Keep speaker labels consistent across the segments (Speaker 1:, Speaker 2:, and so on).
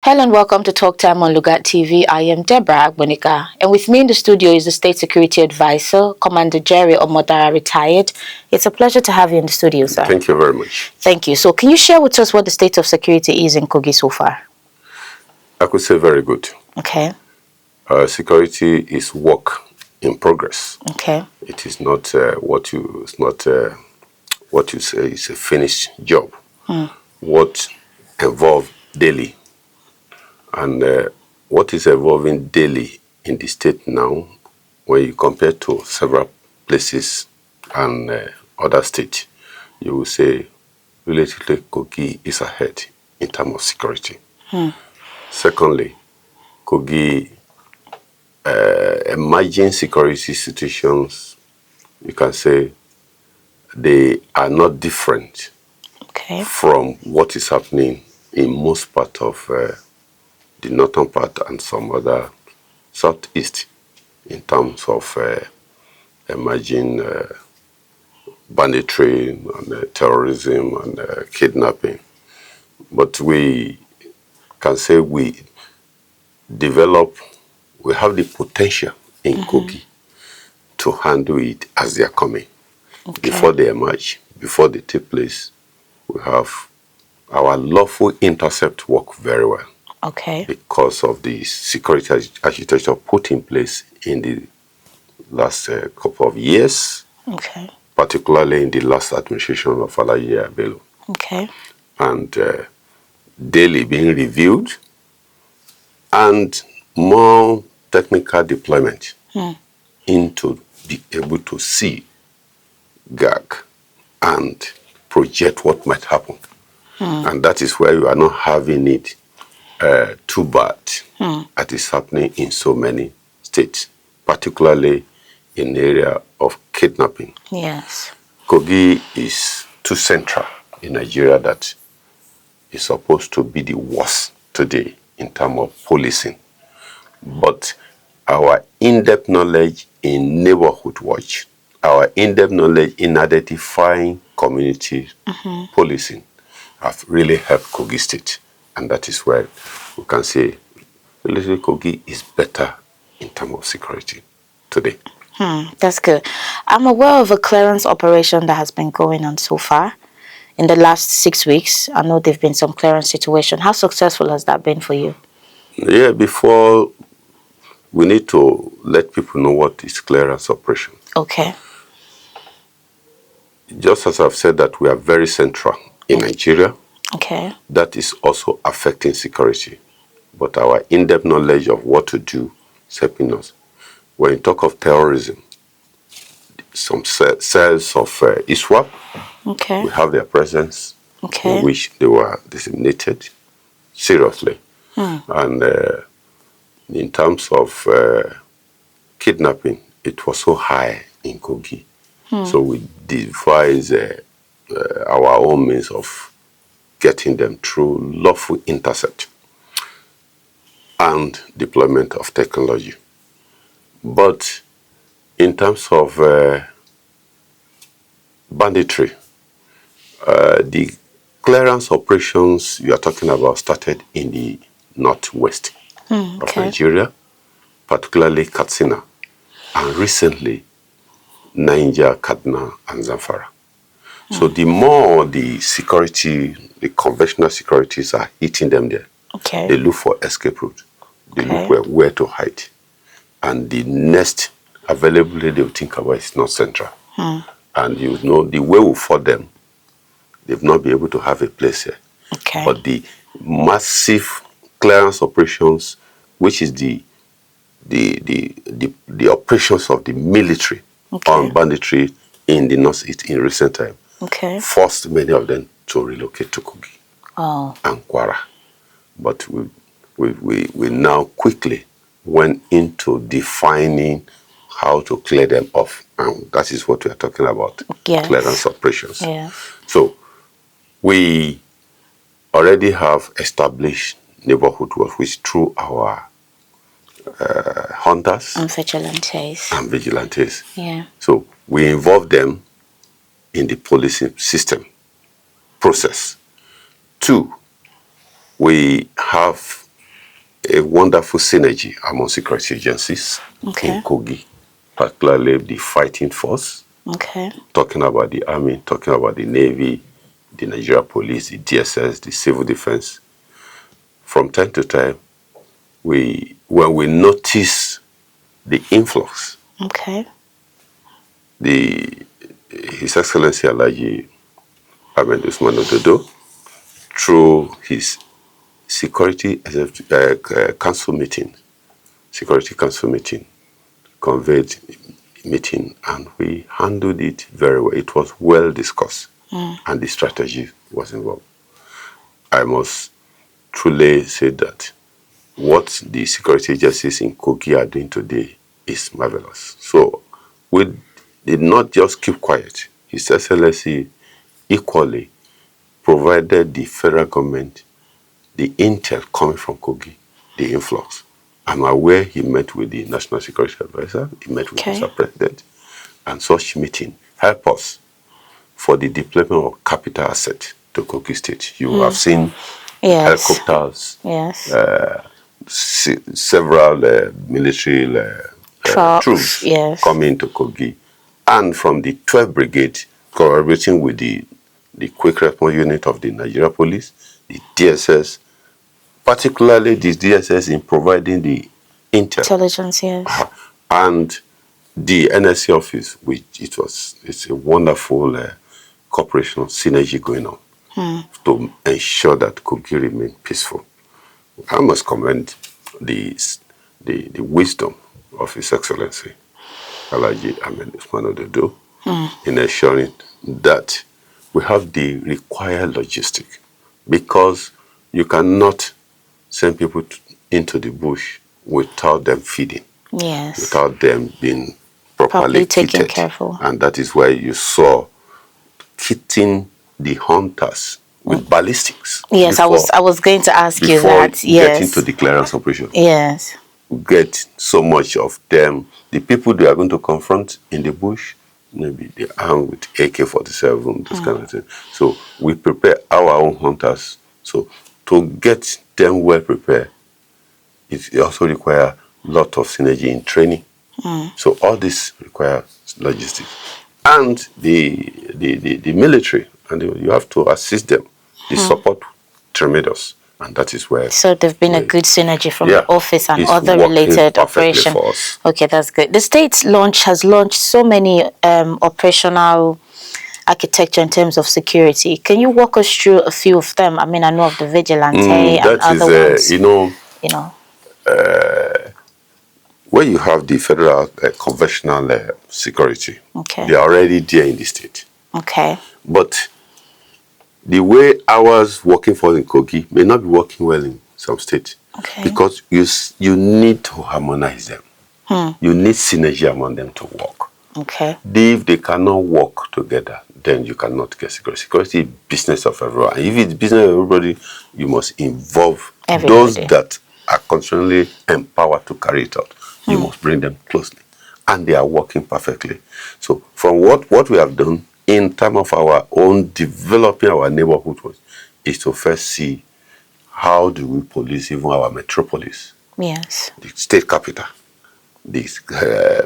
Speaker 1: Hello and welcome to Talk Time on Lugat TV. I am Deborah Agbonika, and with me in the studio is the State Security Advisor, Commander Jerry Omodara, retired. It's a pleasure to have you in the studio, sir.
Speaker 2: Thank you very much.
Speaker 1: Thank you. So can you share with us what the state of security is in Kogi so far?
Speaker 2: I could say very good.
Speaker 1: Okay.
Speaker 2: Security is work in progress.
Speaker 1: Okay.
Speaker 2: It is not what you say is a finished job. What evolves daily, and what is evolving daily in the state now, when you compare to several places and other states, you will say relatively Kogi is ahead in terms of security. Secondly, Kogi emerging security situations, you can say they are not different from what is happening in most part of the northern part and some other southeast in terms of emerging banditry and terrorism and kidnapping. But we can say we have the potential in Kogi to handle it as they are coming. Before they emerge, before they take place, we have our lawful intercept work very well. Because of the security architecture put in place in the last couple of years, particularly in the last administration of Alaye Bello. And daily being reviewed, and more technical deployment into be able to see, gag, and project what might happen. And that is where you are not having it too bad as is happening in so many states, particularly in the area of kidnapping.
Speaker 1: Yes.
Speaker 2: Kogi is too central in Nigeria that is supposed to be the worst today in terms of policing. But our in-depth knowledge in neighborhood watch, our in-depth knowledge in identifying community policing have really helped Kogi State. And that is where we can say relatively Kogi is better in terms of security today.
Speaker 1: That's good. I'm aware of a clearance operation that has been going on so far. In the last 6 weeks, I know there have been some clearance situation. How successful has that been for you?
Speaker 2: Yeah, before we need to let people know what is clearance operation. Just as I've said that we are very central in Nigeria, that is also affecting security. But our in-depth knowledge of what to do is helping us. When you talk of terrorism, some cells of ISWAP, we have their presence, in which they were disseminated seriously. And in terms of kidnapping, it was so high in Kogi. So we devised our own means of getting them through lawful intercept and deployment of technology. But in terms of banditry, the clearance operations you are talking about started in the northwest of Nigeria, particularly Katsina, and recently Niger, Kaduna, and Zamfara. So the more the security, the conventional securities are hitting them there, they look for escape route. They look where to hide. And the next availability they will think about is not central. And you know, the way we fought them, they've not been able to have a place here. But the massive clearance operations, which is the operations of the military on banditry in the northeast in recent time, forced many of them to relocate to Kogi and Kwara. But we now quickly went into defining how to clear them off, and that is what we are talking about, clearance operations. So we already have established neighborhood work, which through our hunters
Speaker 1: and vigilantes.
Speaker 2: So we involve them in the policing system process. 2, we have a wonderful synergy among security agencies in Kogi, particularly the fighting force. Talking about the army, talking about the navy, the Nigeria police, the DSS, the civil defense. From time to time, when we notice the influx, His Excellency Alhaji Ahmed Usman Ododo, through his security council meeting, conveyed meeting, and we handled it very well. It was well discussed, and the strategy was involved. I must truly say that what the security agencies in Kogi are doing today is marvelous. So we did not just keep quiet. His Excellency equally provided the federal government the intel coming from Kogi, the influx. I'm aware he met with the National Security Advisor, he met with Mr. President, and such meeting help us for the deployment of capital asset to Kogi State. You have seen helicopters, several military troops coming to Kogi, and from the 12th Brigade, collaborating with the Quick Response Unit of the Nigeria Police, the DSS, particularly the DSS in providing the
Speaker 1: intelligence,
Speaker 2: and the NSC office, which it's a wonderful cooperation synergy going on to ensure that Kogi remain peaceful. I must commend the wisdom of His Excellency Alhaji Ahmed Usman Ododo in ensuring that we have the required logistic, because you cannot send people into the bush without them feeding, without them being properly
Speaker 1: taken care of.
Speaker 2: And that is why you saw hitting the hunters with ballistics.
Speaker 1: Yes, I was going to ask you that.
Speaker 2: Getting to the clearance operation.
Speaker 1: Yes.
Speaker 2: Get so much of them. The people they are going to confront in the bush, maybe they armed with AK-47, this kind of thing. So we prepare our own hunters. So to get them well prepared, it also requires a lot of synergy in training. So all this requires logistics. And the military, and you have to assist them. The support tremendous. And that is where...
Speaker 1: So there's been a good synergy from the office and other related operations. Okay, that's good. The state has launched so many operational architecture in terms of security. Can you walk us through a few of them? I mean, I know of the vigilante and other ones.
Speaker 2: Where you have the federal conventional security, they are already there in the state. But the way ours working for in Kogi may not be working well in some states, because you need to harmonize them. You need synergy among them to work. If they cannot work together, then you cannot get security. Security is business of everyone. And if it's business of everybody, you must involve those that are constantly empowered to carry it out. You must bring them closely. And they are working perfectly. So from what we have done in terms of our own developing our neighborhood is to first see how do we police even our metropolis.
Speaker 1: Yes.
Speaker 2: The state capital, the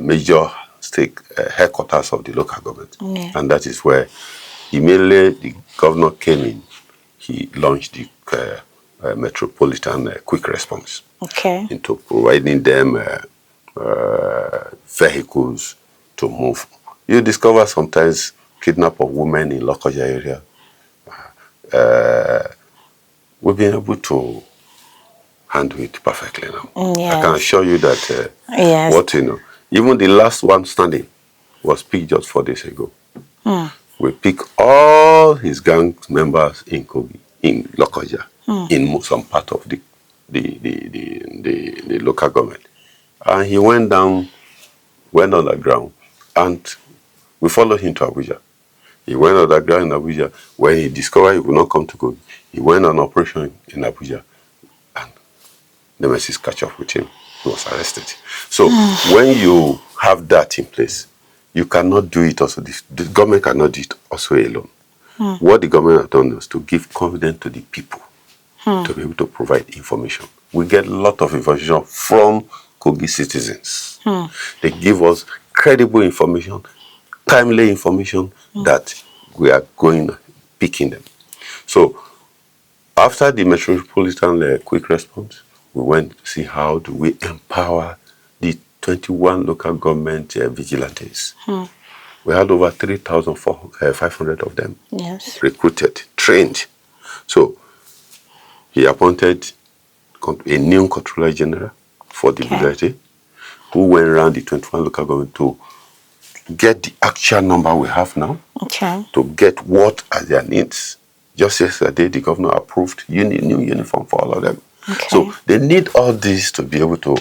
Speaker 2: major state headquarters of the local government. And that is where immediately the governor came in, he launched the metropolitan quick response into providing them vehicles to move. You discover sometimes kidnap of women in Lokoja area. We've been able to handle it perfectly now. I can assure you that even the last one standing was picked just 4 days ago. We pick all his gang members in Kogi, in Lokoja, in some part of the local government. And he went on the ground, and we followed him to Abuja. He went on the ground in Abuja. When he discovered he would not come to Kogi, he went on operation in Abuja, and the Mercies catch up with him. He was arrested. So when you have that in place, you cannot do it also. The government cannot do it also alone. What the government has done is to give confidence to the people to be able to provide information. we get a lot of information from Kogi citizens. They give us credible information, timely information that we are going picking them. So after the Metropolitan Quick Response, we went to see how do we empower the 21 local government vigilantes. We had over 3,500 of them recruited, trained. So he appointed a new controller general for the vigilante, who went around the 21 local government to get the actual number we have now, to get what are their needs. Just yesterday, the governor approved new uniform for all of them. So they need all this to be able to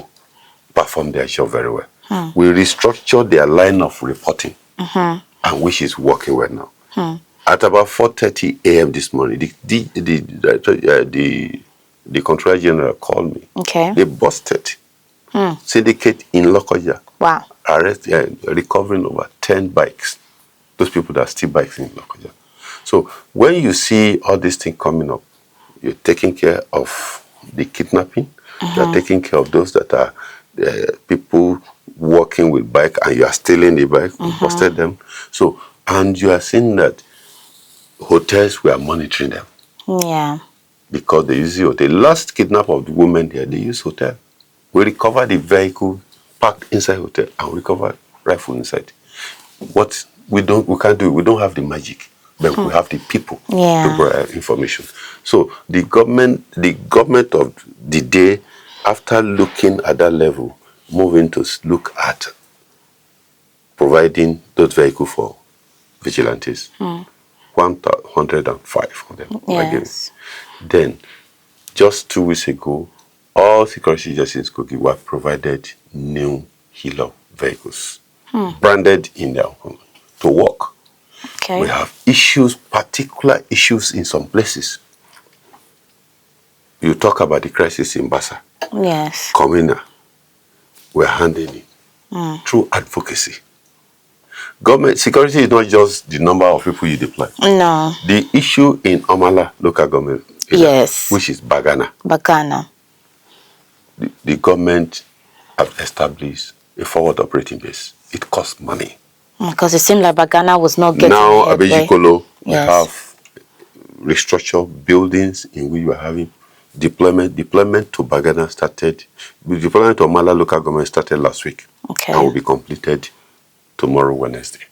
Speaker 2: perform their job very well. We restructured their line of reporting, and which is working well now. At about 4:30 a.m. this morning, the Controller General called me. They busted syndicate in Lokoja.
Speaker 1: Wow.
Speaker 2: Recovering over 10 bikes. Those people that steal bikes in Lokoja. So when you see all these things coming up, you're taking care of the kidnapping, you're taking care of those that are people walking with bike and you are stealing the bike, we busted them. So, and you are seeing that hotels, we are monitoring them.
Speaker 1: Yeah.
Speaker 2: Because they use the last kidnap of the woman here, they use hotel. We recover the vehicle parked inside hotel and we recover rifle inside. What we can't do, we don't have the magic, but we have the people to provide information. So the government of the day, after looking at that level, moving to look at providing those vehicles for vigilantes. 105 of them.
Speaker 1: Yes.
Speaker 2: Then, just 2 weeks ago, all security agencies in Kogi were provided new Hilo vehicles, branded in their home, to work. We have particular issues in some places. You talk about the crisis in Bassa.
Speaker 1: Yes.
Speaker 2: Comdr, we're handling it through advocacy. Government security is not just the number of people you deploy.
Speaker 1: No.
Speaker 2: The issue in Omala local government, which is Bagana. The government have established a forward operating base. It costs money.
Speaker 1: Because it seemed like Bagana was not getting
Speaker 2: now Abejikolo, we have restructured buildings in which we are having deployment. Deployment to Bagana started. The deployment to Omala local government started last week. And will be completed tomorrow, Wednesday.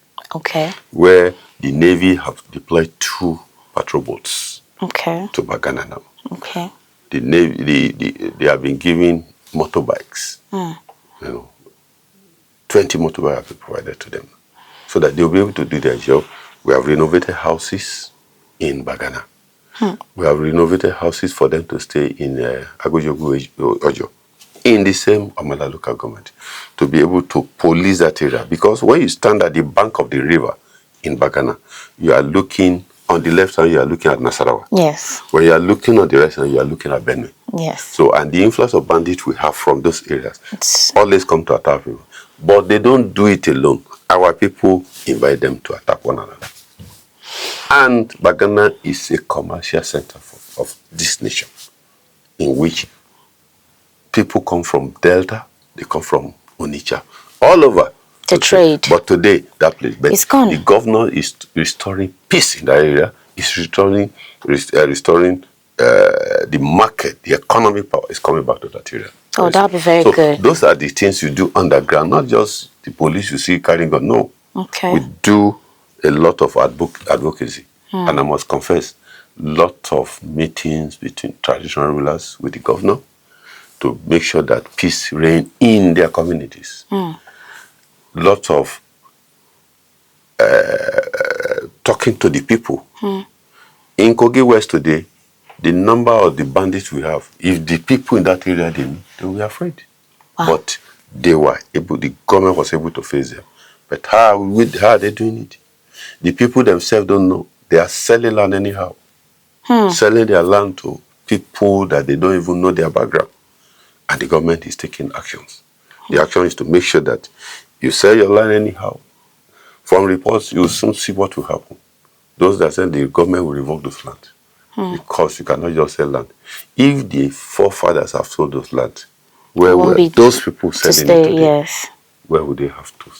Speaker 2: Where the Navy have deployed 2 patrol boats to Bagana now. The Navy, they have been giving motorbikes. 20 motorbikes have been provided to them so that they'll be able to do their job. We have renovated houses in Bagana. We have renovated houses for them to stay in Agojogu Ojo, in the same Omala local government, to be able to police that area. Because when you stand at the bank of the river in Bagana, you are looking on the left hand, you are looking at Nasarawa.
Speaker 1: Yes.
Speaker 2: When you are looking on the right hand, you are looking at Benue.
Speaker 1: Yes.
Speaker 2: So, and the influx of bandits we have from those areas always come to attack people. But they don't do it alone. Our people invite them to attack one another. And Bagana is a commercial center of this nation, in which people come from Delta, they come from Onitsha, all over
Speaker 1: to trade.
Speaker 2: But today, that place, but
Speaker 1: it's gone.
Speaker 2: The governor is restoring peace in that area. Is restoring the market, the economic power is coming back to that area.
Speaker 1: Oh, that would be very good.
Speaker 2: Those are the things you do underground, not just the police you see carrying gun. No. We do a lot of advocacy. And I must confess, lot of meetings between traditional rulers with the governor to make sure that peace reign in their communities. Lot of talking to the people. In Kogi West today, the number of the bandits we have, if the people in that area they were afraid. But they were able, the government was able to face them. But how are they doing it? The people themselves don't know. They are selling land anyhow. Selling their land to people that they don't even know their background. And the government is taking actions. The action is to make sure that you sell your land anyhow. From reports, you will soon see what will happen. Those that said the government will revoke those lands. because you cannot just sell land. If the forefathers have sold those lands, where
Speaker 1: Won't
Speaker 2: were
Speaker 1: be
Speaker 2: those people selling it today?
Speaker 1: Yes.
Speaker 2: Where would they have to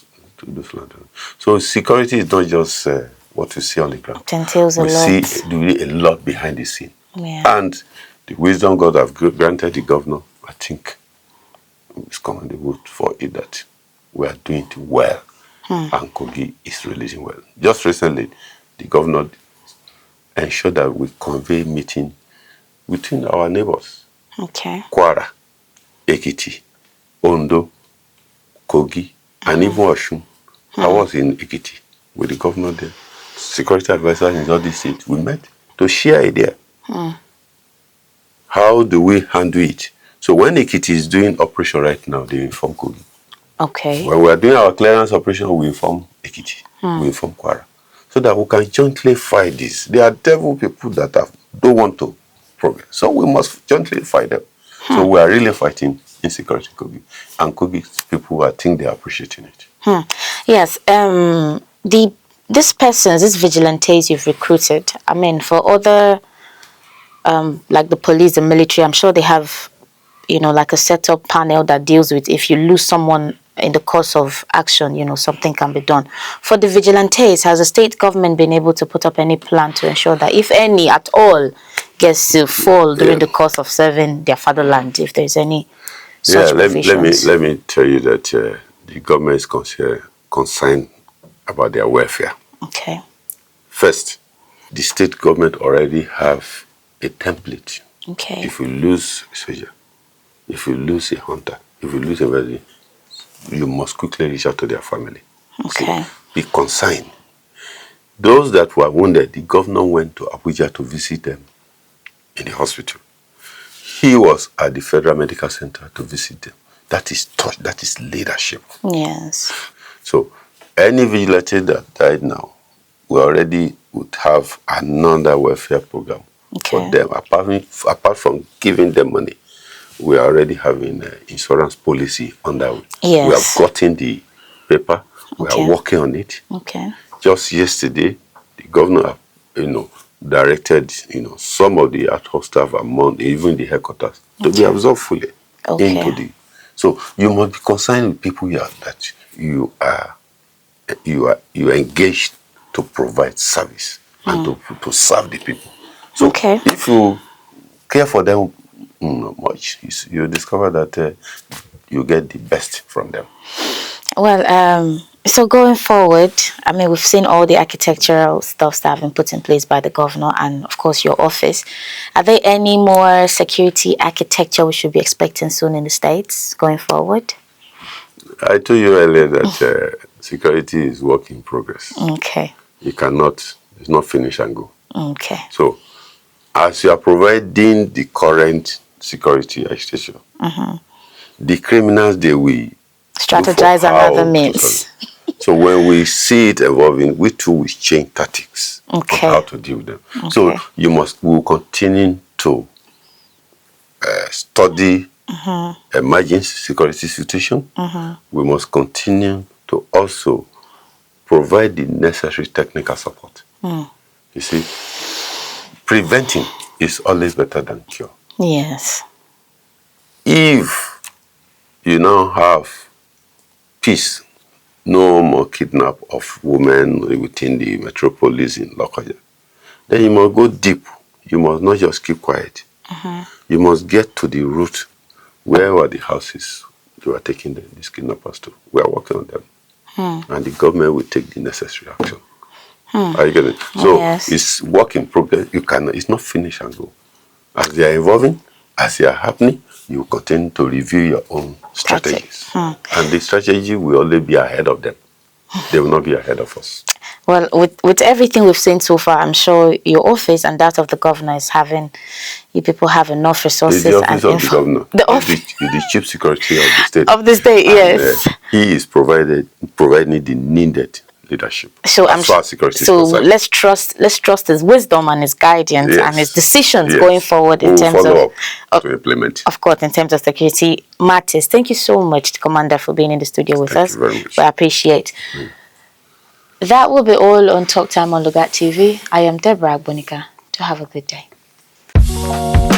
Speaker 2: those land? So security is not just what you see on the ground.
Speaker 1: It entails
Speaker 2: we
Speaker 1: a lot.
Speaker 2: see really a lot behind the scene.
Speaker 1: Yeah.
Speaker 2: And the wisdom God have granted the governor, I think, is commendable for it that we are doing it well. And Kogi is releasing well. Just recently, the governor ensured that we convey meeting between our neighbors.
Speaker 1: Okay.
Speaker 2: Kwara, Ekiti, Ondo, Kogi, and even Oshun. I was in Ekiti with the governor there. Security advisors in all these states. We met to share idea. How do we handle it? So when Ekiti is doing operation right now, they inform Kogi.
Speaker 1: Okay.
Speaker 2: When we are doing our clearance operation, we inform Ekiti. We inform Kwara. So that we can jointly fight this. There are devil people that don't want to progress. So we must jointly fight them. So we are really fighting insecurity in Kogi. And Kogi people, I think they are appreciating it.
Speaker 1: Yes. These vigilantes you've recruited, I mean, for other, like the police, the military, I'm sure they have, like a set-up panel that deals with if you lose someone in the course of action, something can be done. For the vigilantes, has the state government been able to put up any plan to ensure that, if any at all, gets to fall during the course of serving their fatherland, if there's any such provisions?
Speaker 2: Let me tell you that the government is concerned about their welfare.
Speaker 1: Okay.
Speaker 2: First, the state government already have a template.
Speaker 1: Okay.
Speaker 2: If you lose a soldier, if you lose a hunter, if you lose a village, you must quickly reach out to their family.
Speaker 1: Okay.
Speaker 2: So be consigned. Those that were wounded, the governor went to Abuja to visit them in the hospital. He was at the Federal Medical Center to visit them. That is touch, that is leadership.
Speaker 1: Yes.
Speaker 2: So any vigilante that died now, we already would have another welfare program for them. Apart from giving them money, we are already having an insurance policy on that.
Speaker 1: Yes.
Speaker 2: We have gotten the paper. We are working on it.
Speaker 1: Okay.
Speaker 2: Just yesterday, the governor, directed, some of the ad hoc staff among even the headquarters to be absorbed fully into the. So you must be concerned with people here that you are engaged to provide service and to serve the people. So if you care for them much, you discover that you get the best from them.
Speaker 1: Well, so going forward, I mean, we've seen all the architectural stuff that have been put in place by the governor and, of course, your office. Are there any more security architecture we should be expecting soon in the States going forward?
Speaker 2: I told you earlier that security is work in progress.
Speaker 1: Okay.
Speaker 2: It's not finish and go.
Speaker 1: Okay.
Speaker 2: So, as you are providing the current security architecture, the criminals, they will
Speaker 1: strategize another means.
Speaker 2: So when we see it evolving, we too will change tactics on how to deal with them. Okay. So we will continue to study emergency security situation. We must continue to also provide the necessary technical support. You see, preventing is always better than cure.
Speaker 1: Yes.
Speaker 2: If you now have peace, no more kidnap of women within the metropolis in Lokoja, then you must go deep. You must not just keep quiet. You must get to the root. Where were the houses you are taking these kidnappers to? We are working on them. And the government will take the necessary action. Are you getting it? So it's work in progress. It's not finish and go. As they are evolving, as they are happening, you will continue to review your own strategies. And the strategy will only be ahead of them. They will not be ahead of us.
Speaker 1: Well, with everything we've seen so far, I'm sure your office and that of the governor is having, you people have enough resources.
Speaker 2: The office of the governor. The chief secretary of the state.
Speaker 1: Of the state, yes.
Speaker 2: He is providing the needed leadership.
Speaker 1: So let's trust his wisdom and his guidance and his decisions going forward in terms of
Speaker 2: to implement.
Speaker 1: Of course, in terms of security matters. Thank you so much, Commander, for being in the studio with us.
Speaker 2: Thank you very much.
Speaker 1: We appreciate. That will be all on Talk Time on Lugat TV. I am Deborah Agbonika. Do have a good day. you.